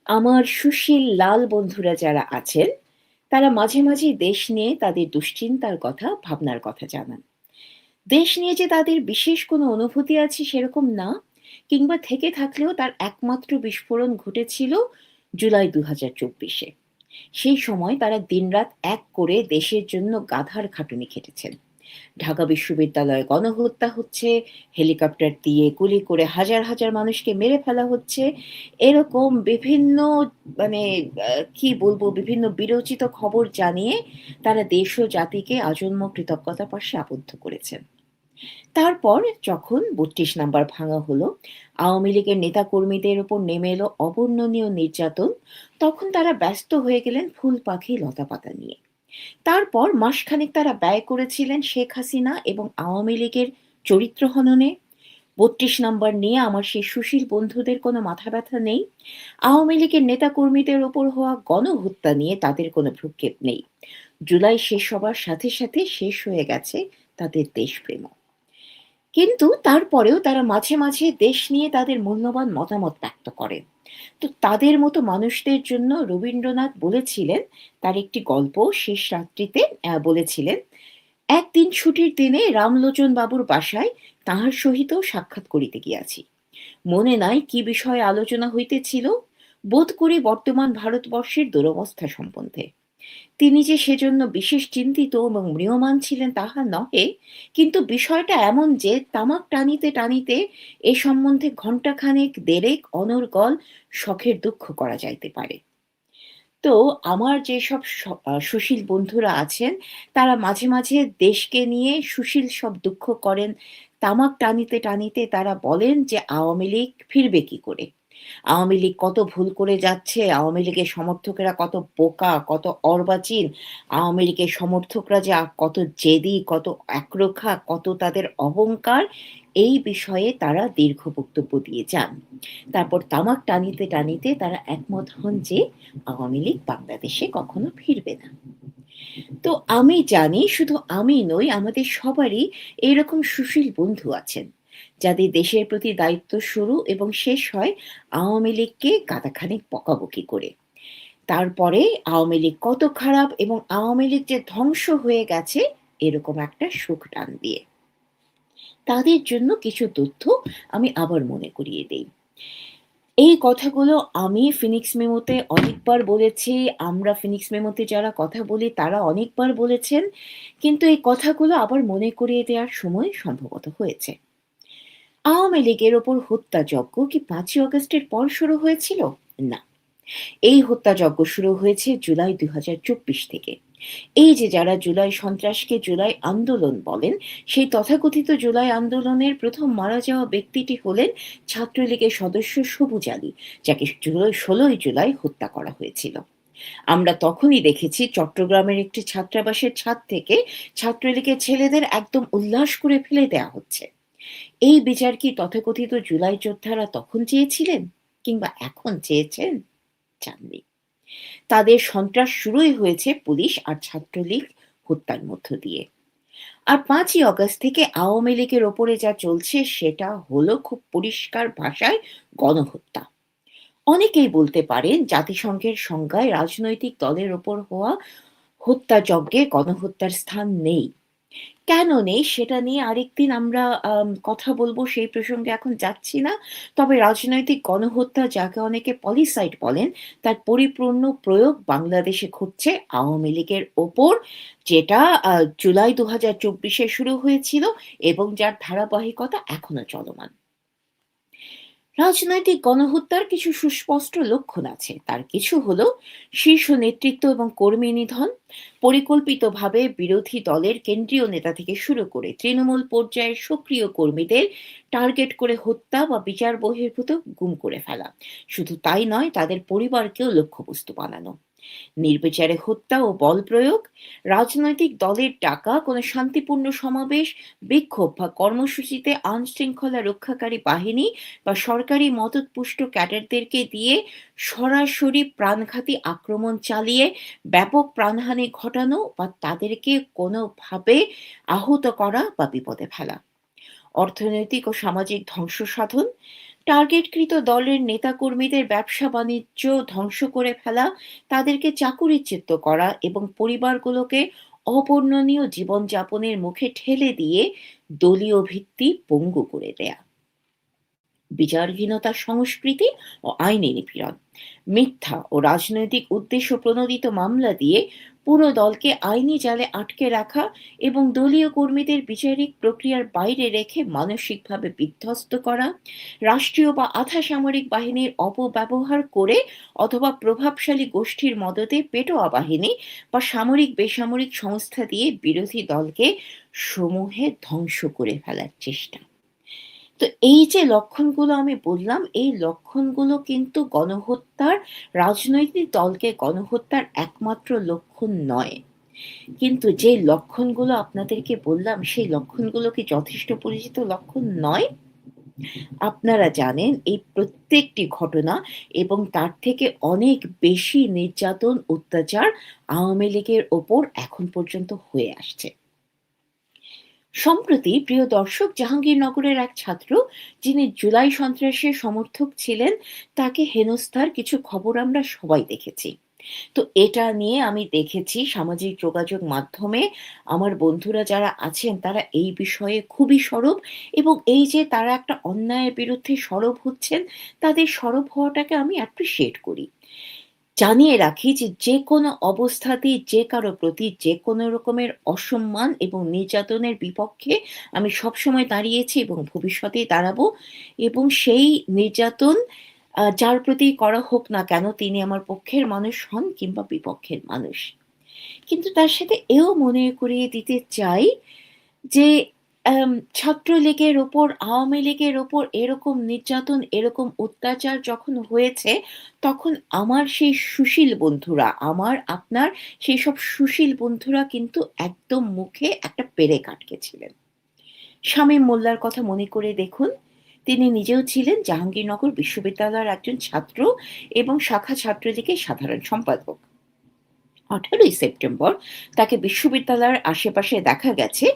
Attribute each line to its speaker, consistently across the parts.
Speaker 1: আমার সুশীল লাল বন্ধুরা যারা আছেন, তারা মাঝে মাঝেই দেশ নিয়ে তাদের দুশ্চিন্তার কথা, ভাবনার কথা জানান। দেশ নিয়ে যে তাদের বিশেষ কোনো অনুভূতি আছে সেরকম না, কিংবা থেকে থাকলেও তার একমাত্র বিস্ফোরণ ঘটেছিল জুলাই ২০২৪-এ। সেই সময় তারা দিনরাত এক করে দেশের জন্য গাধার খাটুনি খেটেছেন। ঢাকা বিশ্ববিদ্যালয়ে গণহত্যা হচ্ছে, হেলিকপ্টার দিয়ে গুলি করে হাজার হাজার মানুষকে মেরে ফেলা হচ্ছে। এরকম বিভিন্ন মানে কি বলবো, বিভিন্ন বিরচিত খবর জানিয়ে তারা দেশ ও জাতিকে আজন্ম কৃতজ্ঞতার পাশে আবদ্ধ করেছেন। তারপর যখন ৩২ নাম্বার ভাঙা হলো, আওয়ামী লীগের নেতাকর্মীদের উপর নেমে এলো অবর্ণনীয় নির্যাতন, তখন তারা ব্যস্ত হয়ে গেলেন ফুল পাখি লতাপাতা নিয়ে। তারপর মাসখানেক তারা ব্যয় করেছিলেন শেখ হাসিনা এবং আওয়ামী লীগের চরিত্র হননে। ৩২ নাম্বার নিয়ে আমার সেই সুশীল বন্ধুদের কোনো মাথা ব্যথা নেই। আওয়ামী লীগের নেতাকর্মীদের ওপর হওয়া গণহত্যা নিয়ে তাদের কোনো ভ্রুক্ষেপ নেই। জুলাই শেষ হবার সাথে সাথে শেষ হয়ে গেছে তাদের দেশপ্রেম। কিন্তু তারপরেও তারা মাঝে মাঝে দেশ নিয়ে তাদের মূল্যবান মতামত ব্যক্ত করেন। তো তাদের মতো মানুষদের জন্য রবীন্দ্রনাথ বলেছিলেন, তার একটি গল্প শেষ রাত্রিতে বলেছিলেন, একদিন ছুটির দিনে রামলোচন বাবুর বাসায় তাহার সহিত সাক্ষাৎ করিতে গিয়াছি। মনে নাই কি বিষয়ে আলোচনা হইতেছিল, বোধ করি বর্তমান ভারতবর্ষের দুরবস্থা সম্বন্ধে। তিনি যে সেজন্য বিশেষ চিন্তিত এবং ম্রিয়মাণ ছিলেন তাহা নহে, কিন্তু বিষয়টা এমন যে তামাক টানিতে টানিতে এ সম্বন্ধে ঘণ্টাখানেক দেরেক অনর্গল শখের দুঃখ করা যাইতে পারে। তো আমার যেসব সুশীল বন্ধুরা আছেন, তারা মাঝে মাঝে দেশকে নিয়ে সুশীল সব দুঃখ করেন। তামাক টানিতে টানিতে তারা বলেন যে আওয়ামী লীগ ফিরবে কি করে? আওয়ামী লীগ কত ভুল করে যাচ্ছে, আওয়ামী লীগের সমর্থকেরা কত বোকা, কত অর্বাচীন, আওয়ামী লীগের সমর্থকরা যে কত জেদি, কত একরোখা, কত তাদের অহংকার, এই বিষয়ে তারা দীর্ঘ বক্তব্য দিয়ে যান। তারপর তামাক টানিতে টানিতে তারা একমত হন যে আওয়ামী লীগ বাংলাদেশে কখনো ফিরবে না। তো আমি জানি, শুধু আমি নই, আমাদের সবারই এইরকম সুশীল বন্ধু আছেন, যাদের দেশের প্রতি দায়িত্ব শুরু এবং শেষ হয় আওয়ামী লীগকে গাদাখানেক বকাবকি করে। তারপরে আওয়ামী লীগ কত খারাপ এবং আওয়ামী লীগ যে ধ্বংস হয়ে গেছে এরকম একটা সুখ টান দিয়ে। তাদের জন্য কিছু তথ্য আমি আবার মনে করিয়ে দেই। এই কথাগুলো আমি ফিনিক্স মেমোতে অনেকবার বলেছি। আমরা ফিনিক্স মেমোতে যারা কথা বলি তারা অনেকবার বলেছেন। কিন্তু এই কথাগুলো আবার মনে করিয়ে দেওয়ার সময় সম্ভবত হয়েছে। আওয়ামী লীগের ওপর হত্যাযজ্ঞ কি ৫ই অগস্টের পর শুরু হয়েছিল? না। এই হত্যাযজ্ঞ শুরু হয়েছে জুলাই ২০২৪ থেকে। এই যে যারা জুলাই সন্ত্রাসকে জুলাই আন্দোলন বলেন, সেই তথাকথিত জুলাই আন্দোলনের প্রথম মারা যাওয়া ব্যক্তিটি হলেন ছাত্রলীগের সদস্য সবুজ আলী, যাকে ১৬ই জুলাই হত্যা করা হয়েছিল। আমরা তখনই দেখেছি চট্টগ্রামের একটি ছাত্রাবাসের ছাদ থেকে ছাত্রলীগের ছেলেদের একদম উল্লাস করে ফেলে দেয়া হচ্ছে। এই বিচার কি তথাকথিত জুলাই যোদ্ধারা তখন চেয়েছিলেন, কিংবা এখন চেয়েছেন? চাননি। তাদের সন্ত্রাস শুরুই হয়েছে পুলিশ আর ছাত্রলীগ হত্যার মধ্য দিয়ে। আর ৫ই অগস্ট থেকে আওয়ামী লীগের ওপরে যা চলছে সেটা হলো খুব পরিষ্কার ভাষায় গণহত্যা। অনেকেই বলতে পারেন জাতিসংঘের সংজ্ঞায় রাজনৈতিক দলের ওপর হওয়া হত্যাযজ্ঞে গণহত্যার স্থান নেই। কেন নেই সেটা নিয়ে আরেকদিন আমরা কথা বলব, সেই প্রসঙ্গে এখন যাচ্ছি না। তবে রাজনৈতিক গণহত্যা, যাকে অনেকে পলিসাইড বলেন, তার পরিপূর্ণ প্রয়োগ বাংলাদেশে ঘটছে আওয়ামী লীগের ওপর, যেটা জুলাই ২০২৪-এ শুরু হয়েছিল এবং যার ধারাবাহিকতা এখনো চলমান। রাজনৈতিক গণহত্যার কিছু সুস্পষ্ট লক্ষণ আছে। তার কিছু হলো শীর্ষ নেতৃত্ব এবং কর্মী নিধন, পরিকল্পিতভাবে বিরোধী দলের কেন্দ্রীয় নেতা থেকে শুরু করে তৃণমূল পর্যায়ের সক্রিয় কর্মীদের টার্গেট করে হত্যা বা বিচার বহির্ভূত গুম করে ফেলা। শুধু তাই নয়, তাদের পরিবারকেও লক্ষ্যবস্তু বানানো। নির্বিচারে হত্যা ও বল প্রয়োগ, রাজনৈতিক দলের ডাকা কোনো শান্তিপূর্ণ সমাবেশ, বিক্ষোভ বা কর্মসূচিতে আইনশৃঙ্খলা রক্ষাকারী বাহিনী বা সরকারি মদতপুষ্ট ক্যাডারদেরকে দিয়ে সরাসরি প্রাণঘাতী আক্রমণ চালিয়ে ব্যাপক প্রাণহানি ঘটানো বা তাদেরকে কোনোভাবে আহত করা বা বিপদে ফেলা। অর্থনৈতিক ও সামাজিক ধ্বংস সাধন, টার্গেটকৃত দলের নেতাকর্মীদের ব্যবসা-বাণিজ্য ধ্বংস করে ফেলা, তাদেরকে চাকুরিচ্যুত করা এবং পরিবারগুলোকে অবর্ণনীয় জীবনযাপনের মুখে ঠেলে দিয়ে দলীয় ভিত্তি পঙ্গু করে দেয়া। বিচারহীনতার সংস্কৃতি ও আইনি নিপীড়ন, মিথ্যা ও রাজনৈতিক উদ্দেশ্য প্রণোদিত মামলা দিয়ে পুরো দলকে আইনি জালে আটকে রাখা এবং দলীয় কর্মীদের বিচারিক প্রক্রিয়ার বাইরে রেখে মানসিকভাবে বিধ্বস্ত করা, রাষ্ট্রীয় বা আধা সামরিক বাহিনীর অপব্যবহার করে অথবা প্রভাবশালী গোষ্ঠীর মদতে পেটোয়া বাহিনী বা সামরিক বেসামরিক সংস্থা দিয়ে বিরোধী দলকে সমূহে ধ্বংস করে ফেলার চেষ্টা। তো এই যে লক্ষণগুলো আমি বললাম, এই লক্ষণগুলো কিন্তু গণহত্যার, রাজনৈতিক দলকে গণহত্যার একমাত্র লক্ষণ নয়। কিন্তু যে লক্ষণগুলো আপনাদেরকে বললাম, সেই লক্ষণগুলো কি যথেষ্ট পরিচিত লক্ষণ নয়? আপনারা জানেন এই প্রত্যেকটি ঘটনা এবং তার থেকে অনেক বেশি নির্যাতন, অত্যাচার আওয়ামী লীগের ওপর এখন পর্যন্ত হয়ে আসছে। সম্প্রতি প্রিয় দর্শক, জাহাঙ্গীরনগরের এক ছাত্র, যিনি জুলাই সন্ত্রাসের সমর্থক ছিলেন, তাকে হেনস্থার কিছু খবর আমরা সবাই দেখেছি। তো এটা নিয়ে আমি দেখেছি সামাজিক যোগাযোগ মাধ্যমে আমার বন্ধুরা যারা আছেন তারা এই বিষয়ে খুবই সরব, এবং এই যে তারা একটা অন্যায়ের বিরুদ্ধে সরব হচ্ছেন, তাদের সরব হওয়াটাকে আমি অ্যাপ্রিশিয়েট করি। জানিয়ে রাখি যে, যেকোনো অবস্থাতেই যে কারো প্রতি যেকোনো রকমের অসম্মান এবং নির্যাতনের বিপক্ষে আমি সবসময় দাঁড়িয়েছি এবং ভবিষ্যতেই দাঁড়াবো, এবং সেই নির্যাতন যার প্রতিই করা হোক না কেন, তিনি আমার পক্ষের মানুষ হন কিংবা বিপক্ষের মানুষ। কিন্তু তার সাথে এও মনে করিয়ে দিতে চাই যে অ্যাম ছাত্রলীগের ওপর, আওয়ামী লীগের ওপর এরকম নির্যাতন, এরকম অত্যাচার যখন হয়েছে, তখন আমার সেই সুশীল বন্ধুরা, আমার আপনার সেইসব সুশীল বন্ধুরা কিন্তু একদম মুখে একটা পেরেক আটকেছিলেন। শামীম মোল্লার কথা মনে করে দেখুন। তিনি নিজেও ছিলেন জাহাঙ্গীরনগর বিশ্ববিদ্যালয়ের একজন ছাত্র এবং শাখা ছাত্রলীগের সাধারণ সম্পাদক। ১৮ই সেপ্টেম্বর তাকে বিশ্ববিদ্যালয়ের আশেপাশে দেখা গেছে,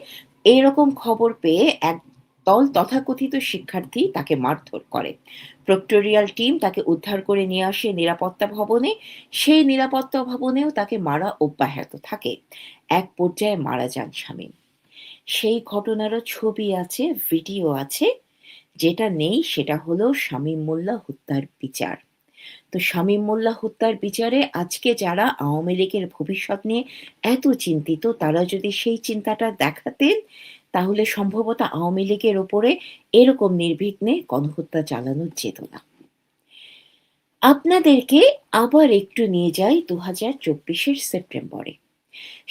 Speaker 1: এরকম খবর পেয়ে একদল তথাকথিত শিক্ষার্থী তাকে মারধর করে। প্রক্টোরিয়াল টিম তাকে উদ্ধার করে নিয়ে আসে নিরাপত্তা ভবনে। সেই নিরাপত্তা ভবনেও তাকে মারা অব্যাহত থাকে। এক পর্যায়ে মারা যান শামীম। সেই ঘটনারও ছবি আছে, ভিডিও আছে। যেটা নেই সেটা হলো শামীম মোল্লা হত্যার বিচার। তো শামীম মোল্লা হত্যার বিচারে আজকে যারা আওয়ামী লীগের ভবিষ্যৎ নিয়ে এত চিন্তিত, তারা যদি সেই চিন্তাটা দেখাতেন, তাহলে সম্ভবত আওয়ামী লীগের ওপরে এরকম নির্বিঘ্নে গণহত্যা চালানো যেত না। আপনাদেরকে আবার একটু নিয়ে যাই ২০২৪-এর সেপ্টেম্বরে।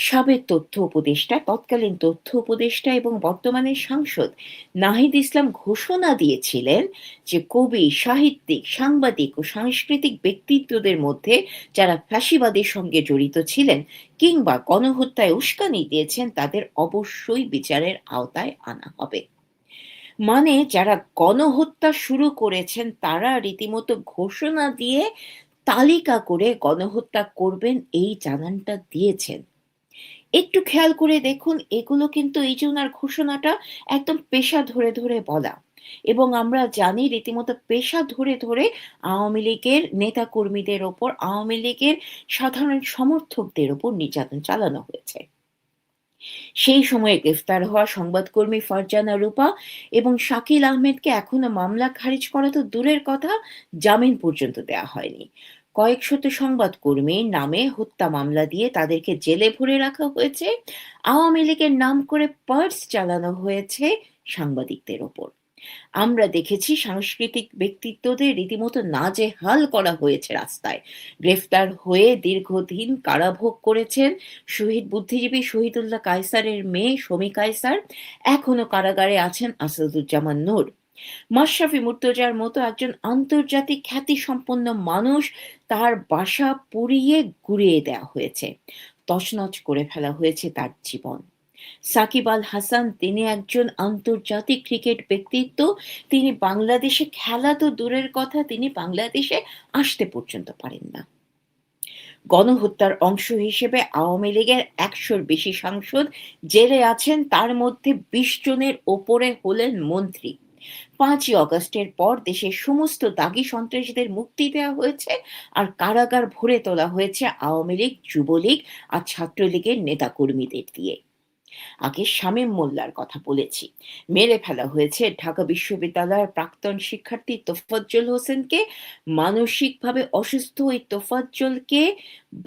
Speaker 1: সাবেক তথ্য উপদেষ্টা, তৎকালীন তথ্য উপদেষ্টা এবং বর্তমানের সাংসদ নাহিদ ইসলাম ঘোষণা দিয়েছিলেন যে কবি, সাহিত্যিক, সাংবাদিক ও সাংস্কৃতিক ব্যক্তিত্বদের মধ্যে যারা ফ্যাসিবাদের সঙ্গে জড়িত ছিলেন কিংবা গণহত্যায় উস্কানি দিয়েছেন, তাদের অবশ্যই বিচারের আওতায় আনা হবে। মানে যারা গণহত্যা শুরু করেছেন তারা রীতিমতো ঘোষণা দিয়ে তালিকা করে গণহত্যা করবেন এই জানানটা দিয়েছেন। একটু খেয়াল করে দেখুন, এগুলো কিন্তু, এই যে উনার ঘোষণাটা একদম পেশা ধরে ধরে বলা, এবং আমরা জানি রীতিমতো পেশা ধরে ধরে আওয়ামী লীগের নেতাকর্মীদের ওপর, আওয়ামী লীগের সাধারণ সমর্থকদের ওপর নির্যাতন চালানো হয়েছে। সেই সময়ে গ্রেফতার হওয়া সংবাদকর্মী ফারজানা রূপা এবং শাকিল আহমেদকে এখনো মামলা খারিজ করা তো দূরের কথা, জামিন পর্যন্ত দেয়া হয়নি। কয়েকশত সংবাদকর্মীর নামে হত্যা মামলা দিয়ে তাদেরকে জেলে ভরে রাখা হয়েছে। আওয়ামী লীগের নাম করে পার্স চালানো হয়েছে সাংবাদিকদের ওপর। আমরা দেখেছি সাংস্কৃতিক ব্যক্তিত্বদের রীতিমতো নাজেহাল করা হয়েছে রাস্তায়। গ্রেফতার হয়ে দীর্ঘদিন কারাভোগ করেছেন শহীদ বুদ্ধিজীবী শহীদুল্লাহ কায়সারের মেয়ে শমী কায়সার। এখনো কারাগারে আছেন আসাদুজ্জামান নূর। মাশরাফি মুর্তজার মতো একজন আন্তর্জাতিক খ্যাতিসম্পন্ন মানুষ, তার বাসা পুড়িয়ে গুঁড়িয়ে দেওয়া হয়েছে। তছনছ করে ফেলা হয়েছে তার জীবন। সাকিব আল হাসান, তিনি একজন আন্তর্জাতিক ক্রিকেট ব্যক্তিত্ব। তিনি বাংলাদেশে খেলা তো দূরের কথা, তিনি বাংলাদেশে আসতে পর্যন্ত পারেন না। গণহত্যার অংশ হিসেবে আওয়ামী লীগের ১০০-র বেশি সাংসদ জেলে আছেন, তার মধ্যে ২০ জনের ওপরে হলেন মন্ত্রী। 5ই অগাস্টের পর দেশের সমস্ত দাগী সন্ত্রাসীদের মুক্তি দেওয়া হয়েছে আর কারাগার ভরে তোলা হয়েছে আওয়ামী লীগ, যুবলীগ আর ছাত্রলীগের নেতাকর্মীদের দিয়ে। আগে শামীম মোল্লার কথা বলেছি। মেরে ফেলা হয়েছে ঢাকা বিশ্ববিদ্যালয়ের প্রাক্তন শিক্ষার্থী তোফাজ্জল হোসেনকে। মানসিকভাবে অসুস্থ ওই তোফাজ্জলকে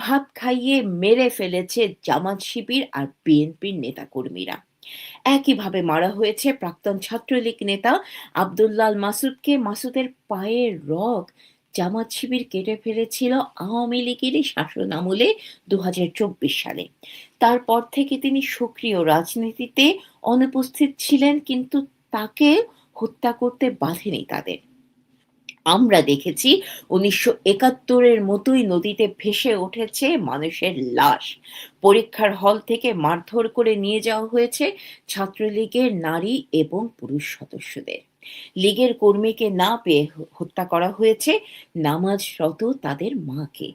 Speaker 1: ভাত খাইয়ে মেরে ফেলেছে জামাত শিবির আর বিএনপির নেতাকর্মীরা। একইভাবে মারা হয়েছে প্রাক্তন ছাত্রলীগ নেতা আব্দুল্লাল মাসুদকে। মাসুদের পায়ের রগ জামাত শিবির কেটে ফেলেছিল আওয়ামী লীগেরই শাসনামলে 2024 সালে। তারপর থেকে তিনি সক্রিয় রাজনীতিতে অনুপস্থিত ছিলেন, কিন্তু তাকে হত্যা করতে বাধেনি তাদের। আমরা দেখেছি 1971-এর মতোই নদীতে ভেসে উঠেছে মানুষের লাশ। পরীক্ষার হল থেকে মারধর করে নিয়ে যাওয়া হয়েছে ছাত্রলীগের নারী এবং পুরুষ সদস্যদের। লীগের কর্মীকে না পেয়ে হত্যা করা হয়েছে নামাজরত তাদের মাকে।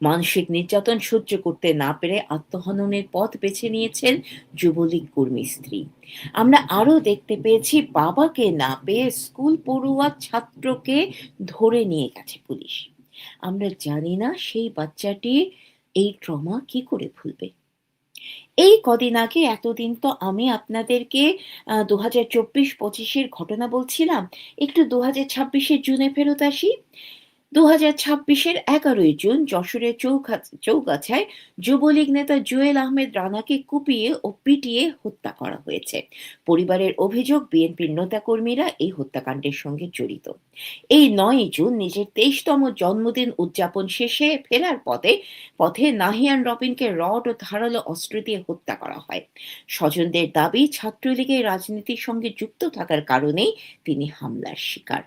Speaker 1: মানসিক নির্যাতন সহ্য করতে না পেরে আত্মহননের পথ বেছে নিয়েছেন যুবলীগ কর্মী স্ত্রী। আমরা আরো দেখতে পেয়েছি বাবাকে না পেয়ে স্কুল পড়ুয়া ছাত্রকে ধরে নিয়ে গেছে পুলিশ। আমরা জানি না সেই বাচ্চাটি এই ট্রমা কি করে ভুলবে। এই কদিন আগে, এতদিন তো আমি আপনাদেরকে 2024-25-এর ঘটনা বলছিলাম। একটু 2026-এর জুনে ফেরত আসি। 2026-এর 11ই জুন যশোরের চৌগাছায় যুবলীগ নেতা জুয়েল আহমেদ রানাকে কুপিয়ে ও পিটিয়ে হত্যা করা হয়েছে। পরিবারের অভিযোগ বিএনপির নেতাকর্মীরা এই হত্যাকাণ্ডের সঙ্গে জড়িত। এই 9ই জুন নিজের 23তম জন্মদিন উদযাপন শেষে ফেরার পথে নাহিয়ান রবিনকে রড ও ধারালো অস্ত্র দিয়ে হত্যা করা হয়। স্বজনদের দাবি ছাত্রলীগের রাজনীতির সঙ্গে যুক্ত থাকার কারণেই তিনি হামলার শিকার।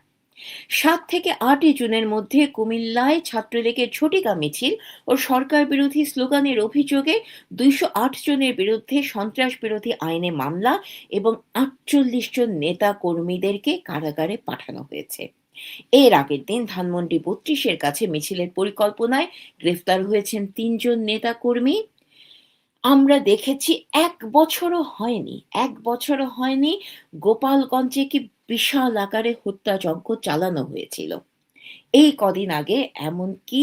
Speaker 1: 7 থেকে 8ই জুনের মধ্যে কুমিল্লায় ছাত্রলীগের ঝটিকা মিছিল ও সরকার বিরোধী স্লোগানের অভিযোগে 208 জনের বিরুদ্ধে সন্ত্রাস বিরোধী আইনে মামলা এবং 48 জন নেতা কর্মীদেরকে কারাগারে পাঠানো হয়েছে। এর আগের দিন ধানমন্ডি 32-এর কাছে মিছিলের পরিকল্পনায় গ্রেফতার হয়েছেন 3 জন নেতা কর্মী। আমরা দেখেছি 1 বছরও হয়নি গোপালগঞ্জে কি বিশাল আকারে হত্যাযজ্ঞ চালানো হয়েছিল। এই কদিন আগে এমনকি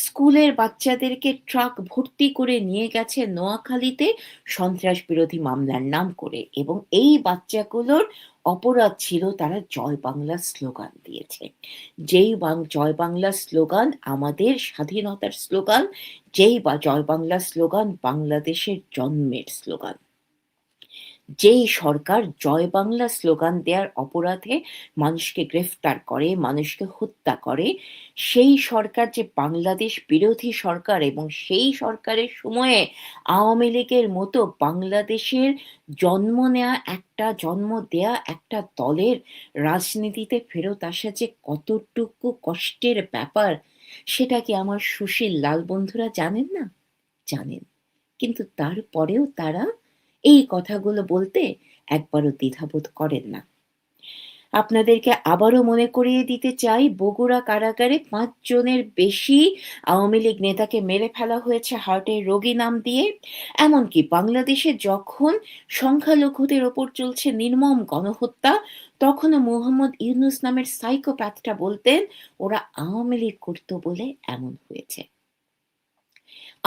Speaker 1: স্কুলের বাচ্চাদেরকে ট্রাক ভর্তি করে নিয়ে গেছে নোয়াখালীতে সন্ত্রাস বিরোধী মামলার নাম করে, এবং এই বাচ্চাগুলোর অপরাধ ছিল তারা জয় বাংলা স্লোগান দিয়েছে। জয় বাংলা স্লোগান আমাদের স্বাধীনতার স্লোগান, জয় বাংলা স্লোগান বাংলাদেশের জন্মের স্লোগান। যেই সরকার জয় বাংলা স্লোগান দেওয়ার অপরাধে মানুষকে গ্রেফতার করে, মানুষকে হত্যা করে, সেই সরকার যে বাংলাদেশ বিরোধী সরকার, এবং সেই সরকারের সময়ে আওয়ামী লীগের মতো বাংলাদেশের জন্ম দেয়া একটা দলের রাজনীতিতে ফেরত আসা যে কতটুকু কষ্টের ব্যাপার, সেটা কি আমার সুশীল লাল বন্ধুরা জানেন না? জানেন। কিন্তু তারপরেও তারা এই কথাগুলো বলতে একবারও দ্বিধাবোধ করেন না। আপনাদেরকে আবারও মনে করিয়ে দিতে চাই, বগুড়া কারাগারে 5 জনের বেশি আওয়ামী লীগ নেতাকে মেরে ফেলা হয়েছে হার্টের রোগী নাম দিয়ে। এমনকি বাংলাদেশে যখন সংখ্যালঘুদের ওপর চলছে নির্মম গণহত্যা, তখনও মোহাম্মদ ইউনূস নামের সাইকোপ্যাথটা বলতেন ওরা আওয়ামী লীগ করত বলে এমন হয়েছে।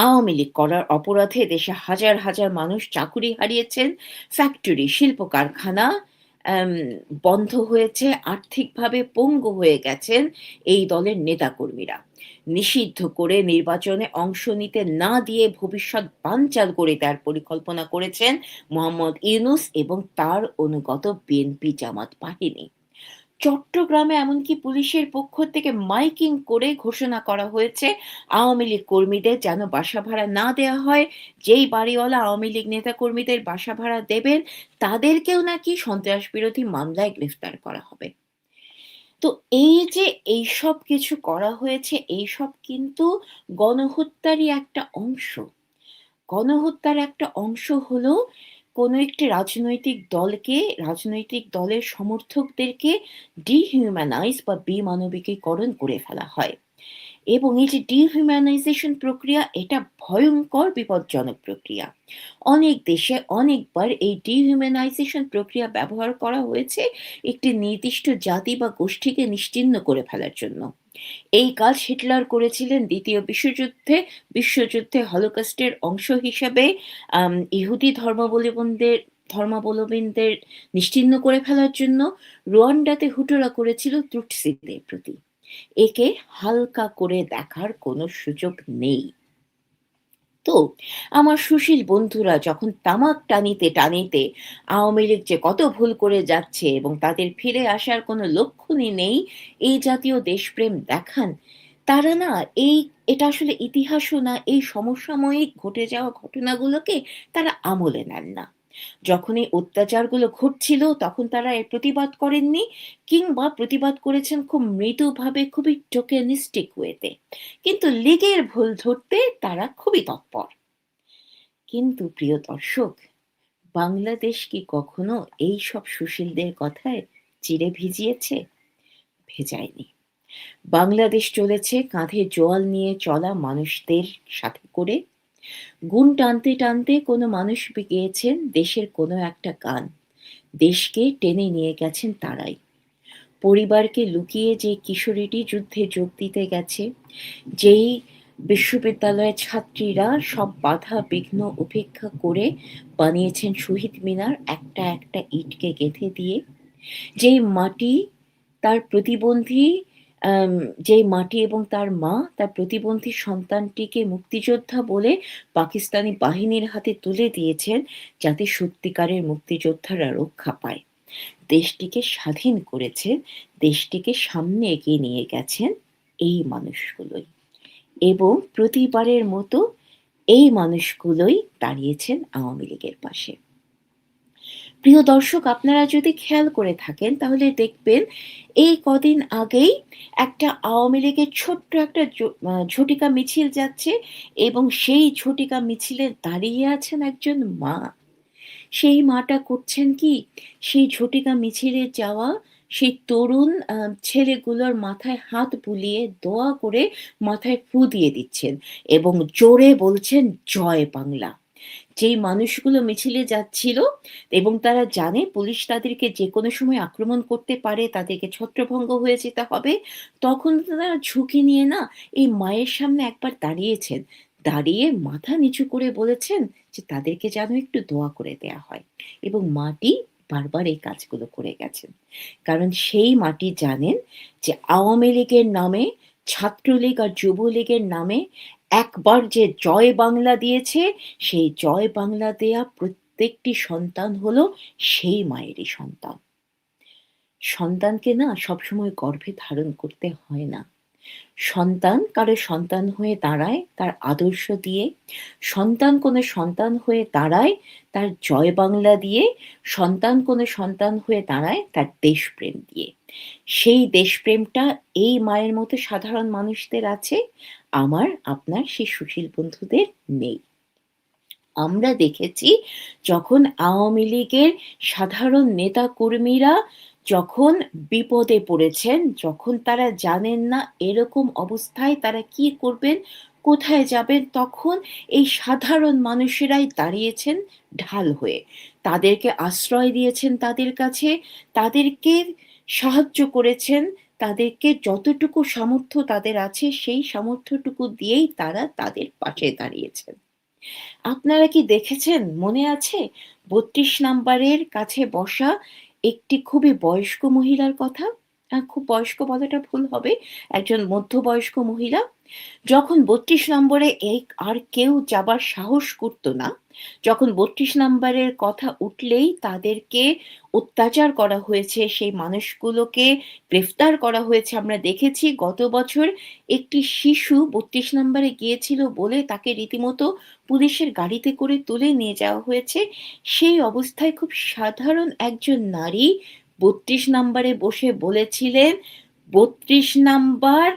Speaker 1: আওয়ামী লীগ করার অপরাধে দেশে হাজার হাজার মানুষ চাকুরি হারিয়েছেন, ফ্যাক্টরি, শিল্প কারখানা বন্ধ হয়েছে, আর্থিকভাবে পঙ্গু হয়ে গেছেন এই দলের নেতাকর্মীরা। নিষিদ্ধ করে নির্বাচনে অংশ নিতে না দিয়ে ভবিষ্যৎ বানচাল করে দেওয়ার পরিকল্পনা করেছেন মোহাম্মদ ইউনূস এবং তার অনুগত বিএনপি জামাত বাহিনী। চট্টগ্রামে এমনকি পুলিশের পক্ষ থেকে মাইকিং করে ঘোষণা করা হয়েছে আওয়ামী লীগ কর্মীদের যেন বাসা ভাড়া না দেওয়া হয়। যেই বাড়িওয়ালা আওয়ামী লীগ নেতা কর্মীদের বাসা ভাড়া দেবেন, তাদেরকেও নাকি সন্ত্রাস বিরোধী মামলায় গ্রেফতার করা হবে। তো এই যে এইসব কিছু করা হয়েছে, এইসব কিন্তু গণহত্যারই একটা অংশ। গণহত্যার একটা অংশ হলো কোনো একটি রাজনৈতিক দলের সমর্থকদেরকে ডিহিউম্যানাইজ বা বেমানবিকীকরণ করে ফেলা হয়। এবং এই যে ডিহিউম্যানাইজেশন প্রক্রিয়া, এটা ভয়ংকর বিপজ্জনক প্রক্রিয়া। অনেক দেশে অনেকবার এই ডিহিউম্যানাইজেশন প্রক্রিয়া ব্যবহার করা হয়েছে একটি নির্দিষ্ট জাতি বা গোষ্ঠীকে নিশ্চিহ্ন করে ফেলার জন্য। এই কাজ হিটলার করেছিলেন দ্বিতীয় বিশ্বযুদ্ধে হলোকস্টের অংশ হিসেবে ইহুদি ধর্মাবলম্বীদের নিশ্চিহ্ন করে ফেলার জন্য। রুয়ান্ডাতে হুটোরা করেছিল তুটসিদের প্রতি। একে হালকা করে দেখার কোনো সুযোগ নেই। তো আমার সুশীল বন্ধুরা যখন তামাক টানিতে আওয়ামী লীগ যে কত ভুল করে যাচ্ছে এবং তাদের ফিরে আসার কোনো লক্ষণই নেই, এই জাতীয় দেশপ্রেম দেখান, তারা না এই এটা আসলে ইতিহাসও না, এই সমসাময়িক ঘটে যাওয়া ঘটনাগুলোকে তারা আমলে নেন না। যখন এই অত্যাচারগুলো ঘটছিল তখন তারা এর প্রতিবাদ করেননি, কিংবা প্রতিবাদ করেছেন খুব মৃদুভাবে, খুবই টোকেনিস্টিক ওয়েতে। কিন্তু লীগের ভুল ধরতে তারা খুবই তৎপর। কিন্তু প্রিয় দর্শক, বাংলাদেশ কি কখনো এই সব সুশীলদের কথায় চিড়ে ভিজিয়েছে? ভেজায়নি। বাংলাদেশ চলেছে কাঁধে জোয়াল নিয়ে চলা মানুষদের সাথে করে। গুণ টানতে টানতে কোনো মানুষ গেয়েছেন দেশের কোনো একটা গান। দেশকে টেনে নিয়ে গেছেন তারাই। পরিবারকে লুকিয়ে যে কিশোরীটি যুদ্ধে যোগ দিতে গেছে, যেই বিশ্ববিদ্যালয়ের ছাত্রীরা সব বাধা বিঘ্ন উপেক্ষা করে বানিয়েছেন শহীদ মিনার একটা একটা ইটকে গেঁথে দিয়ে, যেই মাটি তার প্রতিবন্ধী আম যেই মাটি এবং তার মা তার প্রতিবন্ধী সন্তানটিকে মুক্তিযোদ্ধা বলে পাকিস্তানি বাহিনীর হাতে তুলে দিয়েছেন, যাতে সত্যিকারের মুক্তিযোদ্ধারা রক্ষা পায়। দেশটিকে স্বাধীন করেছেন, দেশটিকে সামনে এগিয়ে নিয়ে গেছেন এই মানুষগুলোই। এবং প্রতিবারের মতো এই মানুষগুলোই দাঁড়িয়েছেন আওয়ামী লীগের পাশে। প্রিয় দর্শক, আপনারা যদি খেয়াল করে থাকেন তাহলে দেখবেন এই কদিন আগেই একটা আওয়ামী লীগের ছোট্ট একটা ঝটিকা মিছিল যাচ্ছে, এবং সেই ঝটিকা মিছিলে দাঁড়িয়ে আছেন একজন মা। সেই মাটা করছেন কি? সেই ঝটিকা মিছিলে যাওয়া সেই তরুণ ছেলেগুলোর মাথায় হাত বুলিয়ে দোয়া করে মাথায় ফু দিয়ে দিচ্ছেন এবং জোরে বলছেন, "জয় বাংলা।" যেই মানুষগুলো মিছিলে যাচ্ছিল এবং তারা জানে পুলিশ তাদেরকে যেকোনো সময় আক্রমণ করতে পারে, তাদেরকে ছত্রভঙ্গ হয়ে যেতে হবে, তখন তারা ঝুঁকি নিয়ে না এই মায়ের সামনে একবার দাঁড়িয়েছেন। দাঁড়িয়ে মাথা নিচু করে বলেছেন যে তাদেরকে যেন একটু দোয়া করে দেয়া হয়। এবং মাটি বারবার এই কাজগুলো করে গেছেন। কারণ সেই মাটি জানেন যে আওয়ামী লীগের নামে, ছাত্রলীগ আর যুবলীগের নামে একবার যে জয় বাংলা দিয়েছে, সেই জয় বাংলা দেয়া প্রত্যেকটি সন্তান হলো সেই মায়েরই সন্তান। সন্তানকে না সবসময় গর্ভে ধারণ করতে হয় না। সন্তান কারো সন্তান হয়ে দাঁড়ায় তার আদর্শ দিয়ে, সন্তান কোনো সন্তান হয়ে দাঁড়ায় তার জয় বাংলা দিয়ে, সন্তান কোনো সন্তান হয়ে দাঁড়ায় তার দেশপ্রেম দিয়ে। সেই দেশপ্রেমটা এই মায়ের মতো সাধারণ মানুষদের আছে, আমার আপনার সেই সুশীল বন্ধুদের নেই। আমরা দেখেছি যখন আওয়ামী লীগের সাধারণ নেতাকর্মীরা যখন বিপদে পড়েছেন, যখন তারা জানেন না এরকম অবস্থায় তারা কি করবেন, কোথায় যাবেন, তখন এই সাধারণ মানুষেরাই দাঁড়িয়েছেন ঢাল হয়ে। তাদেরকে আশ্রয় দিয়েছেন তাদের কাছে, তাদেরকে সাহায্য করেছেন, তাদেরকে যতটুকু সামর্থ্য তাদের আছে সেই সামর্থ্যটুকু দিয়েই তারা তাদের পাশে দাঁড়িয়েছেন। আপনারা কি দেখেছেন? মনে আছে? ৩২ নাম্বারের কাছে বসা একটি খুবই বয়স্ক মহিলার কথা? খুব বয়স্ক বলাটা ভুল হবে। একজন মধ্যবয়স্ক মহিলা। যখন ৩২ নম্বরে আর কেউ যাবার সাহস করত না, যখন ৩২ নাম্বারের কথা উঠলেই তাদেরকে অত্যাচার করা হয়েছে, সেই মানুষগুলোকে গ্রেফতার করা হয়েছে। আমরা দেখেছি গত বছর একটি শিশু ৩২ নাম্বারে গিয়েছিল বলে তাকে রীতিমতো পুলিশের গাড়িতে করে তুলে নিয়ে যাওয়া হয়েছে। সেই অবস্থায় খুব সাধারণ একজন নারী ৩২ নাম্বারে বসে বলেছিলেন, "৩২ নাম্বার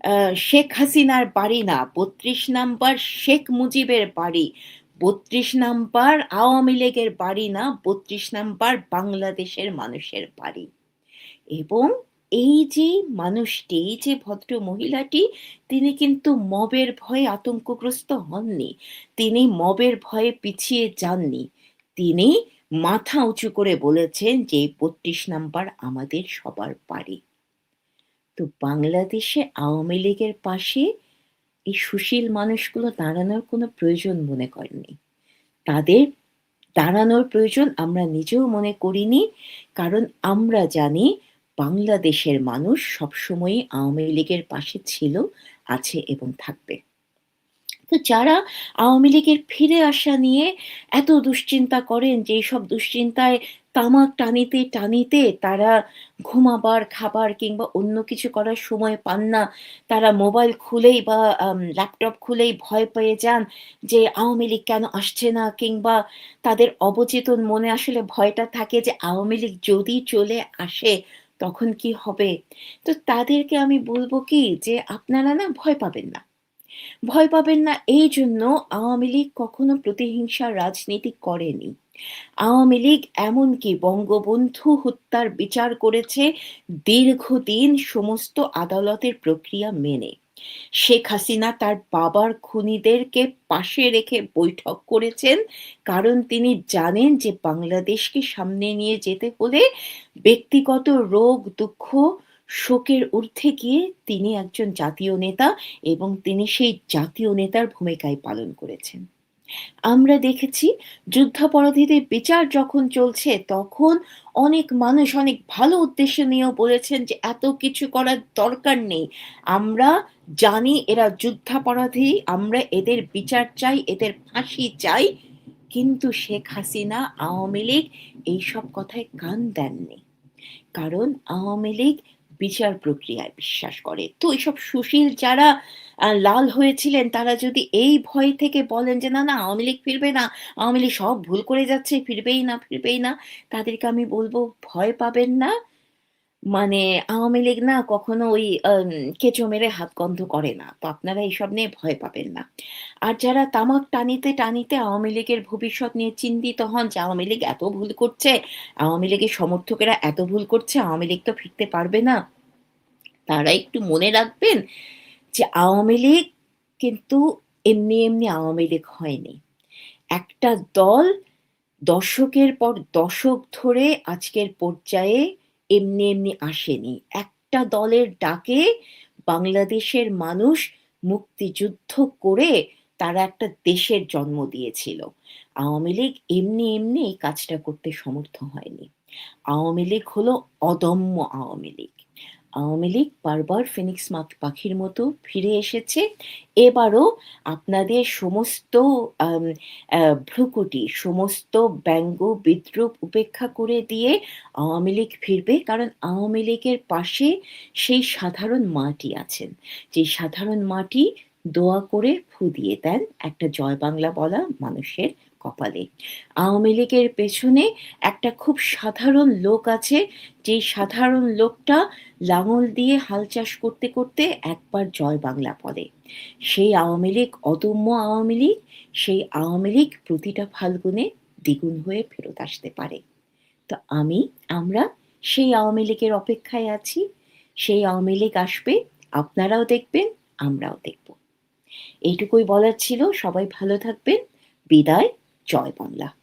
Speaker 1: আ শেখ হাসিনার বাড়ি না, ৩২ নাম্বার শেখ মুজিবের বাড়ি। ৩২ নাম্বার আওয়ামী লীগের বাড়ি না, ৩২ নাম্বার বাংলাদেশের মানুষের বাড়ি।" এবং এই যে মানুষটি, এই যে ভদ্র মহিলাটি, তিনি কিন্তু মবের ভয়ে আতঙ্কগ্রস্ত হননি। তিনি মবের ভয়ে পিছিয়ে যাননি। তিনি মাথা উঁচু করে বলেছেন যে, এই ৩২ নাম্বার আমাদের সবার বাড়ি। তো বাংলাদেশে আওয়ামী লীগের পাশে এই সুশীল মানুষগুলো দাঁড়ানোর কোনো প্রয়োজন মনে করেননি। তাদের দাঁড়ানোর প্রয়োজন আমরা নিজেও মনে করিনি। কারণ আমরা জানি বাংলাদেশের মানুষ সবসময়ই আওয়ামী লীগের পাশে ছিল, আছে এবং থাকবে। তো যারা আওয়ামী লীগের ফিরে আসা নিয়ে এত দুশ্চিন্তা করেন যে এইসব দুশ্চিন্তায় তামাক টানিতে, টানিতে তারা ঘুমাবার, খাবার কিংবা অন্য কিছু করার সময় পান না। তারা মোবাইল খুলেই বা ল্যাপটপ খুলেই ভয় পেয়ে যান যে আওয়ামী লীগ কেন আসছে না? কিংবা তাদের অবচেতন মনে আসলে ভয়টা থাকে যে আওয়ামী লীগ যদি চলে আসে তখন কি হবে? তো তাদেরকে আমি বলব কি যে আপনারা না ভয় পাবেন না। ভয় পাবেন না এইজন্য আওয়ামী লীগ কখনো প্রতিহিংসার রাজনীতি করেনি। আওয়ামী লীগ এমনকি বঙ্গবন্ধু হত্যার বিচার করেছে দীর্ঘদিন সমস্ত আদালতের প্রক্রিয়া মেনে। শেখ হাসিনা তার বাবার খুনিদেরকে পাশে রেখে বৈঠক করেছেন। কারণ তিনি জানেন যে বাংলাদেশকে সামনে নিয়ে যেতে হলে ব্যক্তিগত রোগ, দুঃখ, শোকের ঊর্ধ্বে গিয়ে তিনি একজন জাতীয় নেতা এবং তিনি সেই জাতীয় নেতার ভূমিকাই পালন করেছেন। আমরা দেখেছি যুদ্ধাপরাধীদের বিচার যখন চলছে তখন অনেক মানুষ অনেক ভালো উদ্দেশ্য নিয়েও বলেছেন যে এত কিছু করার দরকার নেই। আমরা জানি এরা যুদ্ধাপরাধী, আমরা এদের বিচার চাই, এদের ফাঁসি চাই। কিন্তু শেখ হাসিনা, আওয়ামী লীগ এইসব কথায় কান দেননি। কারণ আওয়ামী লীগ বিচার প্রক্রিয়ায় বিশ্বাস করে। তো এইসব সুশীল যারা লাল হয়েছিলেন তারা যদি এই ভয় থেকে বলেন যে, "না, না আওয়ামী লীগ ফিরবে না। আওয়ামী লীগ সব ভুল করে যাচ্ছে, ফিরবেই না, ফিরবেই না।" তাদেরকে আমি বলব, "ভয় পাবেন না। মানে আওয়ামী লীগ না কখনো ওই কেঁচো মেরে হাত গন্ধ করে না। তো আপনারা এসব নিয়ে ভয় পাবেন না।" আর যারা তামাক টানিতে, টানিতে আওয়ামী লীগের ভবিষ্যৎ নিয়ে চিন্তিত হন যে আওয়ামী লীগ এত ভুল করছে, আওয়ামী লীগের সমর্থকেরা এত ভুল করছে, আওয়ামী লীগ তো ফিরতে পারবে না। তারা একটু মনে রাখবেন যে আওয়ামী লীগ কিন্তু এমনি, এমনি আওয়ামী লীগ হয়নি। একটা দল দশকের পর দশক ধরে আজকের পর্যায়ে এমনি, এমনি আসেনি। একটা দলের ডাকে বাংলাদেশের মানুষ মুক্তিযুদ্ধ করে তারা একটা দেশের জন্ম দিয়েছিল। আওয়ামী লীগ এমনি, এমনি এই কাজটা করতে সমর্থ হয়নি। আওয়ামী লীগ হলো অদম্য আওয়ামী লীগ। আওয়ামী লীগ বারবার ফিনিক্স পাখির মতো ফিরে এসেছে। এবারও আপনাদের সমস্ত আম ভ্রুকুটি, সমস্ত ব্যঙ্গ, বিদ্রূপ উপেক্ষা করে দিয়ে আওয়ামী লীগ ফিরবে। কারণ আওয়ামী লীগের পাশে সেই সাধারণ মাটি আছেন। যে সাধারণ মাটি দোয়া করে ফু দিয়ে দেন একটা জয় বাংলা বলা মানুষের কপালে। আওয়ামী লীগের পেছনে একটা খুব সাধারণ লোক আছে, যেই সাধারণ লোকটা লাঙল দিয়ে হাল চাষ করতে, করতে একবার জয় বাংলা বলে। সেই আওয়ামী লীগ অদম্য আওয়ামী লীগ, সেই আওয়ামী লীগ প্রতিটা ফাল্গুনে দ্বিগুণ হয়ে ফেরত আসতে পারে। তো আমরা সেই আওয়ামী লীগের অপেক্ষায় আছি। সেই আওয়ামী লীগ আসবে, আপনারাও দেখবেন, আমরাও দেখব। এইটুকুই বলার ছিল। সবাই ভালো থাকবেন। বিদায়। জয় বাংলা।